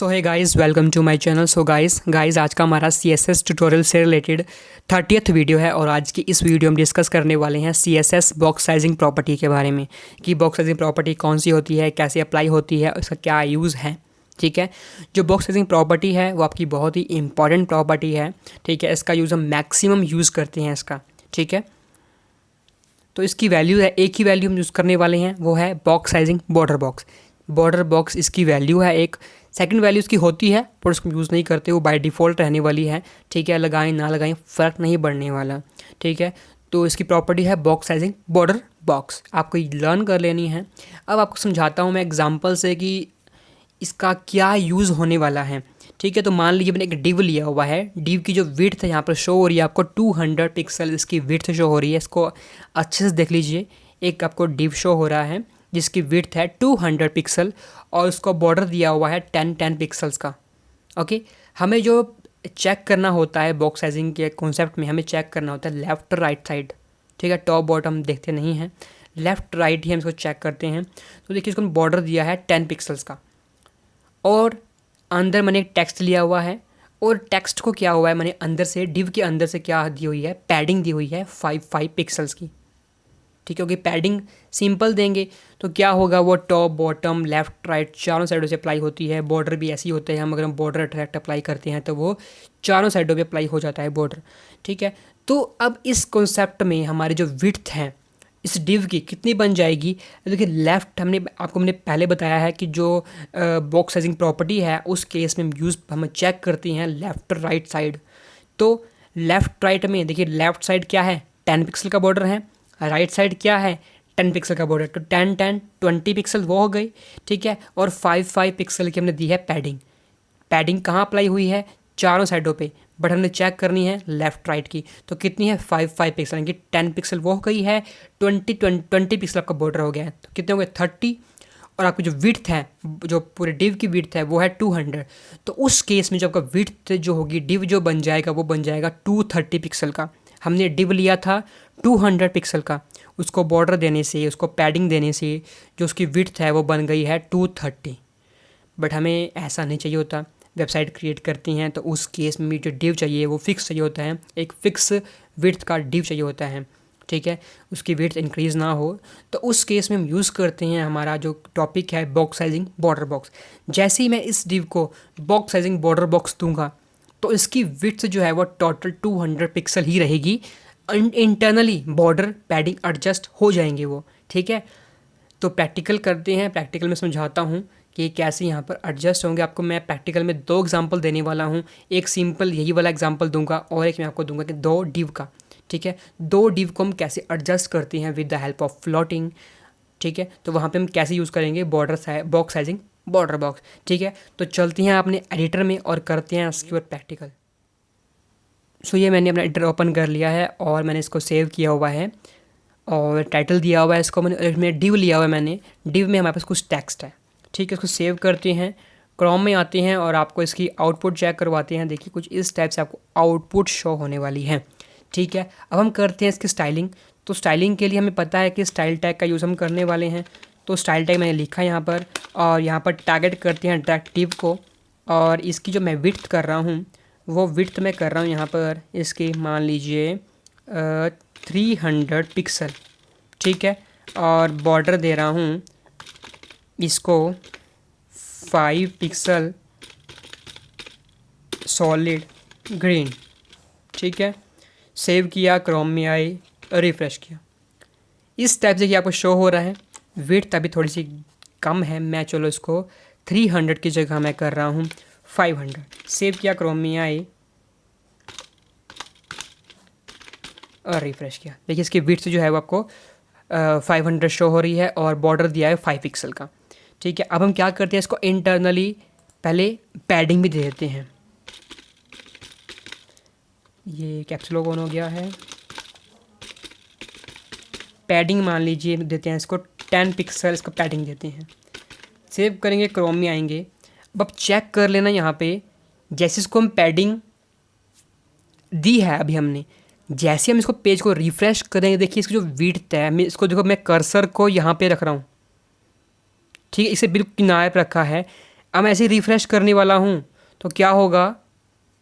So hi guys, welcome to my channel. So guys आज का हमारा CSS ट्यूटोरियल से रिलेटेड 30th वीडियो है और आज की इस वीडियो में डिस्कस करने वाले हैं CSS बॉक्स साइजिंग प्रॉपर्टी के बारे में कि बॉक्स साइजिंग प्रॉपर्टी कौन सी होती है, कैसे अप्लाई होती है, उसका क्या यूज़ है। ठीक है, जो बॉक्स साइजिंग प्रॉपर्टी है वो आपकी बहुत ही इंपॉर्टेंट प्रॉपर्टी है। ठीक है, इसका यूज़ हम मैक्सिमम यूज़ करते हैं इसका। ठीक है, तो इसकी वैल्यू है, एक ही वैल्यू हम यूज़ करने वाले हैं, वो है बॉक्स साइजिंग बॉर्डर बॉक्स इसकी वैल्यू है। एक सेकंड वैल्यू इसकी होती है पर उसको यूज़ नहीं करते, वो बाय डिफ़ॉल्ट रहने वाली है। ठीक है, लगाएं ना लगाएं फ़र्क नहीं पड़ने वाला। ठीक है, तो इसकी प्रॉपर्टी है बॉक्स साइजिंग बॉर्डर बॉक्स, आपको लर्न कर लेनी है। अब आपको समझाता हूँ मैं एग्जांपल से कि इसका क्या यूज़ होने वाला है। ठीक है, तो मान लीजिए मैंने एक डिव लिया हुआ है। डिव की जो विड्थ है यहाँ पर शो हो रही है आपको 200 पिक्सल इसकी विड्थ शो हो रही है। इसको अच्छे से देख लीजिए, एक आपको डिव शो हो रहा है जिसकी विड्थ है 200 पिक्सल और उसको बॉर्डर दिया हुआ है 10 पिक्सल्स का। ओके, हमें जो चेक करना होता है बॉक्स साइजिंग के कॉन्सेप्ट में, हमें चेक करना होता है लेफ़्ट राइट साइड। ठीक है, टॉप बॉटम देखते नहीं हैं, लेफ़्ट राइट ही हम इसको चेक करते हैं। तो देखिए इसको बॉर्डर दिया है 10 पिक्सल्स का और अंदर मैंने एक टेक्स्ट लिया हुआ है और टेक्स्ट को क्या हुआ है, मैंने अंदर से डिव के अंदर से क्या दी हुई है, पैडिंग दी हुई है 5 पिक्सल्स की। ठीक है, क्योंकि पैडिंग सिंपल देंगे तो क्या होगा, वो टॉप बॉटम लेफ़्ट राइट चारों साइडों से अप्लाई होती है। बॉर्डर भी ऐसी होते हैं, हम अगर हम बॉर्डर अट्रैक्ट अप्लाई करते हैं तो वो चारों साइडों पे अप्लाई हो जाता है बॉर्डर। ठीक है, तो अब इस कॉन्सेप्ट में हमारी जो विड्थ है इस डिव की कितनी बन जाएगी। देखिए लेफ़्ट हमने पहले बताया है कि जो बॉक्स साइजिंग प्रॉपर्टी है उस केस में हम चेक करते हैं लेफ़्ट राइट साइड। तो लेफ़्ट राइट में देखिए लेफ़्ट साइड क्या है, 10 पिक्सल का बॉर्डर है, राइट साइड क्या है 10 पिक्सल का बॉर्डर। तो 20 पिक्सल वो हो गई। ठीक है, और 5 पिक्सल की हमने दी है पैडिंग। पैडिंग कहाँ अप्लाई हुई है, चारों साइडों पे, बट हमने चेक करनी है लेफ़्ट राइट की। तो कितनी है 5 पिक्सल, यानी कि 10 पिक्सल वो हो गई है, 20 पिक्सल आपका बॉर्डर हो गया है। तो कितने हो गए 30, और आपकी जो विड्थ है, जो पूरे डिव की विड्थ है वो है 200। तो उस केस में जो आपका विड्थ जो होगी, डिव जो बन जाएगा वो बन जाएगा 230 पिक्सल का। हमने डिव लिया था 200 पिक्सल का, उसको बॉर्डर देने से, उसको पैडिंग देने से जो उसकी विड्थ है वो बन गई है 230। बट हमें ऐसा नहीं चाहिए होता। वेबसाइट क्रिएट करती हैं तो उस केस में जो डिव चाहिए वो फिक्स चाहिए होता है, एक फ़िक्स विड्थ का डिव चाहिए होता है। ठीक है, उसकी विड्थ इंक्रीज़ ना हो, तो उस केस में हम यूज़ करते हैं हमारा जो टॉपिक है बॉक्स साइजिंग बॉर्डर बॉक्स। जैसे ही मैं इस डिव को बॉक्स साइजिंग बॉर्डर बॉक्स दूंगा तो इसकी विड्थ जो है वो टोटल 200 पिक्सल ही रहेगी। इंटरनली बॉर्डर पैडिंग एडजस्ट हो जाएंगे वो। ठीक है, तो प्रैक्टिकल करते हैं। प्रैक्टिकल में समझाता हूँ कि कैसे यहाँ पर एडजस्ट होंगे। आपको मैं प्रैक्टिकल में 2 एग्जांपल देने वाला हूँ, एक सिंपल यही वाला एग्जांपल दूंगा और एक मैं आपको दूंगा कि 2 डिव का। ठीक है, 2 डिव को हम कैसे एडजस्ट करते हैं with the help of floating. ठीक है, तो वहाँ पे हम कैसे यूज़ करेंगे बॉक्स साइजिंग बॉर्डर बॉक्स। ठीक है, तो चलते हैं अपने एडिटर में और करते हैं इसके ऊपर प्रैक्टिकल। सो ये मैंने अपना एडिटर ओपन कर लिया है और मैंने इसको सेव किया हुआ है और टाइटल दिया हुआ है इसको। मैंने डिव लिया हुआ है, मैंने डिव में हमारे पास कुछ टेक्स्ट है। ठीक है, इसको सेव करते हैं, क्रोम में आते हैं और आपको इसकी आउटपुट चेक करवाते हैं। देखिए कुछ इस टाइप से आपको आउटपुट शो होने वाली है। ठीक है, अब हम करते हैं इसकी स्टाइलिंग। तो स्टाइलिंग के लिए हमें पता है कि स्टाइल टैग का यूज़ हम करने वाले हैं। तो स्टाइल टैग मैंने लिखा यहाँ पर और यहाँ पर टारगेट करते हैं डायरेक्ट डिव को, और इसकी जो मैं विड्थ कर रहा हूँ वो विड्थ में कर रहा हूँ यहाँ पर इसकी मान लीजिए 300 पिक्सल। ठीक है, और बॉर्डर दे रहा हूँ इसको 5 पिक्सल सॉलिड ग्रीन। ठीक है, सेव किया, क्रोम में आई, रिफ़्रेश किया, इस टाइप से कि आपको शो हो रहा है। विड्थ अभी थोड़ी सी कम है, मैं चलो इसको 300 की जगह मैं कर रहा हूँ 500। सेव किया, क्रोम में आई और रिफ़्रेश किया। देखिए इसकी विड्थ जो है वो आपको 500 शो हो रही है और बॉर्डर दिया है 5 पिक्सल का। ठीक है, अब हम क्या करते हैं, इसको इंटरनली पहले पैडिंग भी दे देते हैं। ये कैप्स लॉक ऑन हो गया है, पैडिंग मान लीजिए देते हैं इसको 10 पिक्सल, इसको पैडिंग देते हैं। सेव करेंगे, क्रोम में आएंगे। अब चेक कर लेना यहाँ पे, जैसे इसको हम पैडिंग दी है अभी हमने, जैसे हम इसको पेज को रिफ़्रेश करेंगे देखिए इसकी जो विड्थ है, मैं इसको देखो, मैं कर्सर को यहाँ पे रख रहा हूँ। ठीक है, इसे बिल्कुल किनारे पर रखा है। अब मैं ऐसे रिफ़्रेश करने वाला हूँ तो क्या होगा,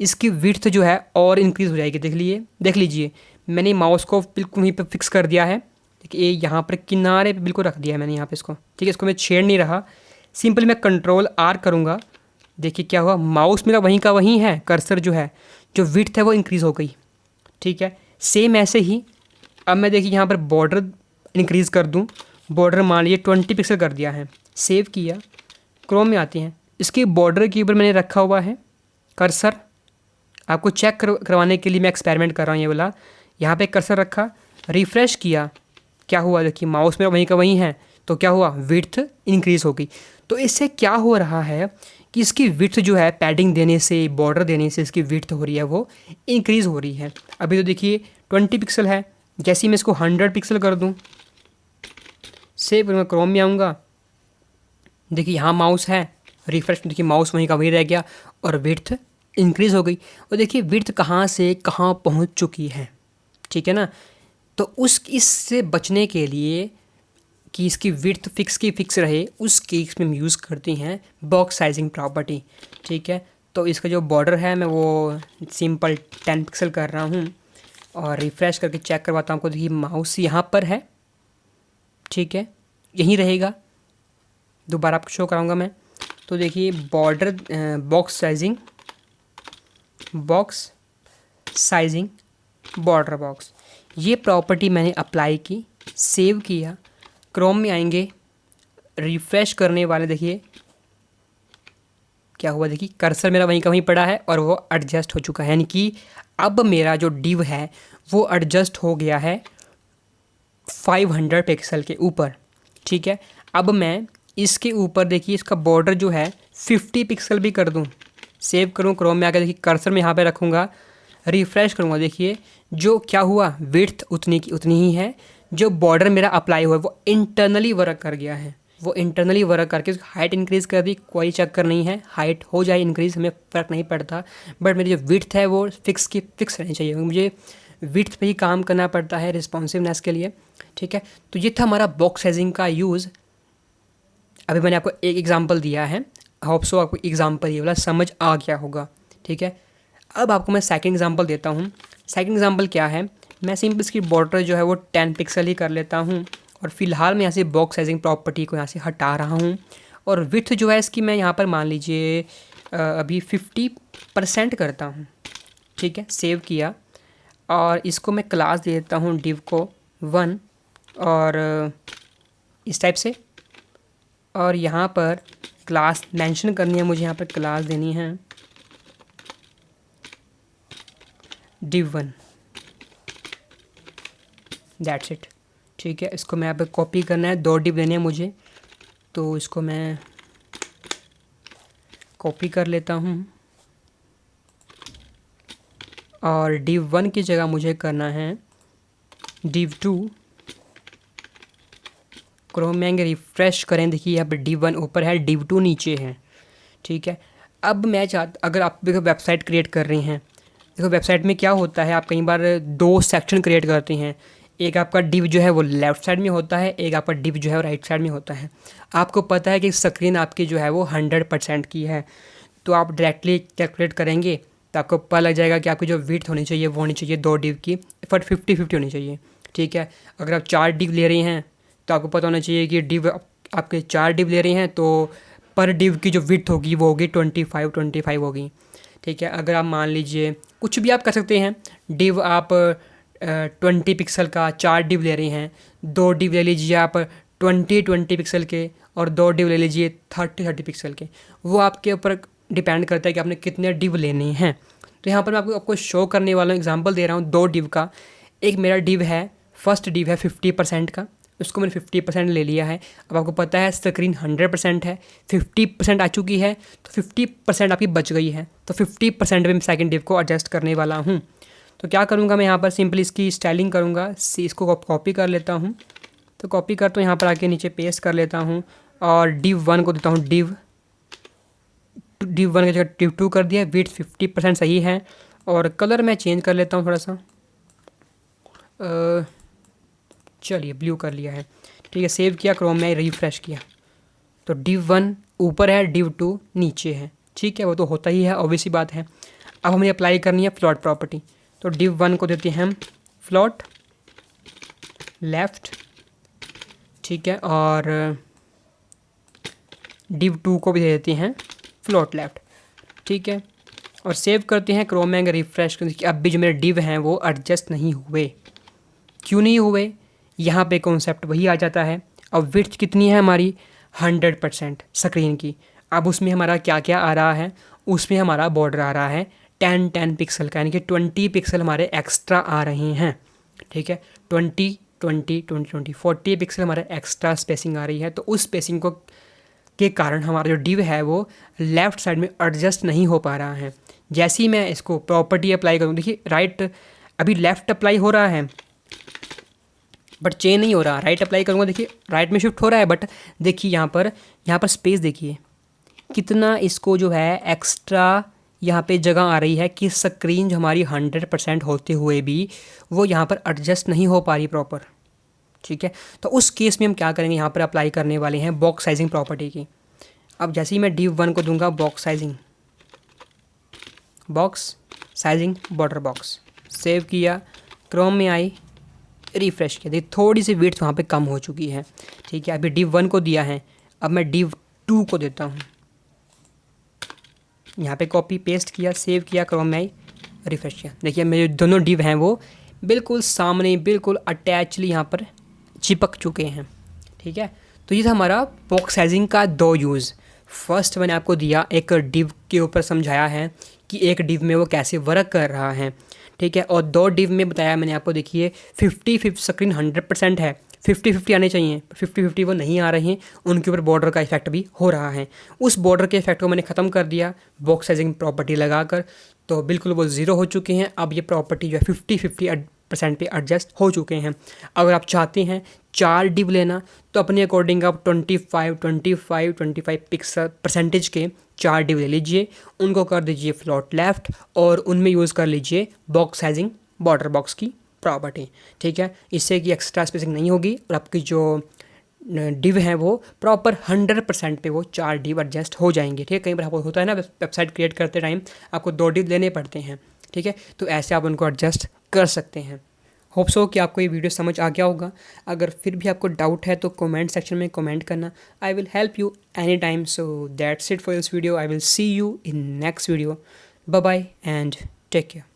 इसकी विड्थ जो है और इंक्रीज़ हो जाएगी। देख लीजिए मैंने माउस को बिल्कुल वहीं पे फिक्स कर दिया है। देखिए यहाँ पर किनारे पे बिल्कुल रख दिया है मैंने यहाँ पे इसको, ठीक है। इसको मैं छेड़ नहीं रहा, सिंपल मैं कंट्रोल आर करूँगा। देखिए क्या हुआ, माउस मेरा वहीं का वहीं है, कर्सर जो है जो विड्थ है वो इंक्रीज़ हो गई, ठीक है। सेम ऐसे ही अब मैं देखिए यहाँ पर बॉर्डर इंक्रीज़ कर दूँ, बॉर्डर मान लीजिए 20 पिक्सल कर दिया है। सेव किया, क्रोम में आते हैं, इसके बॉर्डर के ऊपर मैंने रखा हुआ है कर्सर। आपको चेक करवाने के लिए मैं एक्सपेरिमेंट कर रहा हूँ ये वाला। यहाँ पे कर्सर रखा, रिफ़्रेश किया, क्या हुआ देखिए माउस मेरा वहीं का वहीं है, तो क्या हुआ, विड्थ इंक्रीज़ हो गई। तो इससे क्या हो रहा है कि इसकी विड्थ जो है पैडिंग देने से, बॉर्डर देने से इसकी विड्थ हो रही है वो इंक्रीज़ हो रही है। अभी तो देखिए 20 पिक्सल है, जैसे ही मैं इसको 100 पिक्सल कर दूँ, सेव मैं क्रोम में आऊँगा, देखिए यहाँ माउस है, रिफ्रेश देखिए माउस वहीं का वहीं रह गया और विड्थ इंक्रीज़ हो गई। और देखिए विड्थ कहाँ से कहाँ पहुँच चुकी है, ठीक है ना। तो इससे बचने के लिए कि इसकी विड्थ फिक्स रहे, उस केस में हम यूज़ करते हैं बॉक्स साइजिंग प्रॉपर्टी, ठीक है। तो इसका जो बॉर्डर है मैं वो सिंपल 10 पिक्सल कर रहा हूँ और रिफ़्रेश करके चेक करवाता हूँ आपको। देखिए माउस यहाँ पर है, ठीक है, यहीं रहेगा। दोबारा आपको शो कराऊंगा मैं। तो देखिए border box sizing border box, ये प्रॉपर्टी मैंने अप्लाई की, सेव किया, क्रोम में आएंगे, रिफ़्रेश करने वाले, देखिए क्या हुआ, देखिए कर्सर मेरा वहीं का वहीं पड़ा है और वो एडजस्ट हो चुका है। यानी कि अब मेरा जो डिव है वो एडजस्ट हो गया है 500 पिक्सल के ऊपर, ठीक है। अब मैं इसके ऊपर देखिए इसका बॉर्डर जो है 50 पिक्सल भी कर दूं, सेव करूं, क्रोम में आकर देखिए कर्सर में यहाँ पे रखूँगा, रिफ़्रेश करूँगा, देखिए जो क्या हुआ, विड्थ उतनी की उतनी ही है। जो बॉर्डर मेरा अप्लाई हुआ है वो इंटरनली वर्क कर गया है, वो इंटरनली वर्क करके हाइट इंक्रीज़ कर दी, कोई चक्कर नहीं है, हाइट हो जाए इंक्रीज़, हमें फ़र्क नहीं पड़ता। बट मेरी जो विड्थ है वो फिक्स रहनी चाहिए, मुझे विड्थ पे ही काम करना पड़ता है रिस्पॉन्सिवनेस के लिए, ठीक है। तो ये था हमारा बॉक्स साइजिंग का यूज़। अभी मैंने आपको एक एग्जांपल दिया है, होप सो आपको एग्जांपल ये वाला समझ आ गया होगा, ठीक है। अब आपको मैं सेकंड एग्जांपल देता हूँ। सेकंड एग्जांपल क्या है, मैं सिंपल इसकी बॉर्डर जो है वो 10 पिक्सल ही कर लेता हूँ और फिलहाल मैं यहाँ से बॉक्स साइजिंग प्रॉपर्टी को यहाँ से हटा रहा हूँ और विड्थ जो है इसकी मैं यहाँ पर मान लीजिए अभी 50% करता हूँ, ठीक है। सेव किया और इसको मैं क्लास दे देता हूँ डिव को 1 और इस टाइप से, और यहाँ पर क्लास मेंशन करनी है मुझे, यहाँ पर क्लास देनी है div1, दैट्स इट, ठीक है। इसको मैं यहाँ पर कॉपी करना है, 2 डिव देने हैं मुझे, तो इसको मैं कॉपी कर लेता हूँ और div1 की जगह मुझे करना है div2। क्रोम में आएंगे, रिफ़्रेश करें, देखिए यहाँ पर div1 ऊपर है, div2 नीचे है, ठीक है। अब मैं अगर आप देखो वेबसाइट क्रिएट कर रही हैं, देखो वेबसाइट में क्या होता है, आप कई बार 2 सेक्शन क्रिएट करती हैं, एक आपका डिव जो है वो लेफ़्ट साइड में होता है, एक आपका डिव जो है वो राइट साइड में होता है। आपको पता है कि स्क्रीन आपकी जो है वो 100% की है, तो आप डायरेक्टली कैलकुलेट करेंगे तो आपको पता लग जाएगा कि आपकी जो विड्थ होनी चाहिए वो होनी चाहिए 2 डिव की, बट 50-50 होनी चाहिए, ठीक है। अगर आप 4 डिव ले रही हैं तो आपको पता होना चाहिए कि डिव आपके 4 डिव ले रही हैं तो पर डिव की जो विड्थ होगी वो होगी 25 होगी, ठीक है। अगर आप मान लीजिए कुछ भी आप कर सकते हैं, डिव आप 20 पिक्सल का 4 डिव ले रही हैं, 2 डिव ले लीजिए आप 20 पिक्सल के और 2 डिव ले लीजिए 30 पिक्सल के, वो आपके ऊपर डिपेंड करता है कि आपने कितने डिव लेने हैं। तो यहाँ पर मैं आपको शो करने वाला हूँ, एग्जांपल दे रहा हूँ 2 डिव का। एक मेरा डिव है, फर्स्ट डिव है 50% का, उसको मैंने 50% ले लिया है। अब आपको पता है स्क्रीन 100% है, 50% आ चुकी है, तो 50% आपकी बच गई है, तो 50% में मैं सेकंड डिव को एडजस्ट करने वाला हूँ। तो क्या करूँगा, मैं यहाँ पर सिंपली इसकी स्टाइलिंग करूँगा, इसको कॉपी कर लेता हूँ, तो कॉपी करता हूँ, यहाँ पर आके नीचे पेस्ट कर लेता हूँ और div1 को देता हूँ div1 की जगह div2 कर दिया, विड्थ 50% सही है और कलर मैं चेंज कर लेता हूँ थोड़ा सा, चलिए ब्लू कर लिया है, ठीक है। सेव किया, क्रोम में रिफ़्रेश किया, तो div1 ऊपर है, div2 नीचे है, ठीक है, वो तो होता ही है, ऑब्वियस सी बात है। अब हमें अप्लाई करनी है फ्लोट प्रॉपर्टी, तो div1 को देते हैं हम फ्लोट लेफ्ट, ठीक है, और div2 को भी दे देते हैं फ्लोट लेफ्ट, ठीक है, और सेव करते हैं क्रोम में। अगर रिफ्रेश करते हैं, अब भी जो मेरे div हैं वो एडजस्ट नहीं हुए। क्यों नहीं हुए? यहाँ पे कॉन्सेप्ट वही आ जाता है। अब विड्थ कितनी है हमारी? 100% स्क्रीन की। अब उसमें हमारा क्या क्या आ रहा है? उसमें हमारा बॉर्डर आ रहा है 10 पिक्सल का, यानी कि 20 पिक्सल हमारे एक्स्ट्रा आ रहे हैं, ठीक है, 20 20 20 20 40 पिक्सल हमारे एक्स्ट्रा स्पेसिंग आ रही है। तो उस स्पेसिंग को के कारण हमारा जो div है वो लेफ़्ट साइड में एडजस्ट नहीं हो पा रहा है। जैसे ही मैं इसको प्रॉपर्टी अप्लाई करूँ, देखिए राइट अभी लेफ़्ट अप्लाई हो रहा है बट चेंज नहीं हो रहा। राइट अप्लाई करूँगा, देखिए राइट में शिफ्ट हो रहा है, बट देखिए यहाँ पर स्पेस देखिए कितना इसको जो है एक्स्ट्रा यहाँ पे जगह आ रही है कि स्क्रीन जो हमारी 100% होते हुए भी वो यहाँ पर एडजस्ट नहीं हो पा रही प्रॉपर, ठीक है। तो उस केस में हम क्या करेंगे, यहाँ पर अप्लाई करने वाले हैं बॉक्स साइजिंग प्रॉपर्टी की। अब जैसे ही मैं div1 को दूंगा box sizing border box, save किया, क्रोम में आई, रिफ्रेश किया, देखिए थोड़ी सी विड्थ वहाँ पे कम हो चुकी है, ठीक है। अभी div1 को दिया है, अब मैं div2 को देता हूँ, यहाँ पे कॉपी पेस्ट किया, सेव किया, क्रोम में आई, रिफ्रेश किया, देखिए मेरे दोनों div हैं वो बिल्कुल सामने, बिल्कुल अटैचली यहाँ पर चिपक चुके हैं, ठीक है। तो ये था हमारा बॉक्स साइजिंग का 2 यूज़। फर्स्ट मैंने आपको दिया, एक div के ऊपर समझाया है कि एक div में वो कैसे वर्क कर रहा है, ठीक है, और 2 div में बताया मैंने आपको, देखिए 50-50 स्क्रीन 100% है, 50-50 आने चाहिए, 50-50 वो नहीं आ रहे हैं, उनके ऊपर बॉर्डर का इफेक्ट भी हो रहा है। उस बॉर्डर के इफेक्ट को मैंने ख़त्म कर दिया बॉक्स साइजिंग प्रॉपर्टी लगाकर, तो बिल्कुल वो 0 हो चुके हैं। अब ये प्रॉपर्टी जो है 50-50% पे एडजस्ट हो चुके हैं। अगर आप चाहते हैं 4 div लेना तो अपने अकॉर्डिंग आप 25 पिक्सल परसेंटेज के 4 div ले लीजिए, उनको कर दीजिए फ्लोट लेफ़्ट और उनमें यूज़ कर लीजिए बॉक्स साइजिंग बॉर्डर बॉक्स की प्रॉपर्टी, ठीक है। इससे कि एक्स्ट्रा स्पेसिंग नहीं होगी और आपकी जो div है वो प्रॉपर 100% पे वो 4 div एडजस्ट हो जाएंगे, ठीक है। कई बार आपको होता है ना, वेबसाइट क्रिएट करते टाइम आपको 2 div लेने पड़ते हैं, ठीक है, तो ऐसे आप उनको एडजस्ट कर सकते हैं। होप सो कि आपको ये वीडियो समझ आ गया होगा। अगर फिर भी आपको डाउट है तो कमेंट सेक्शन में कमेंट करना, I will help you any time. So that's it for this video, I will see you in next video, bye bye and take care.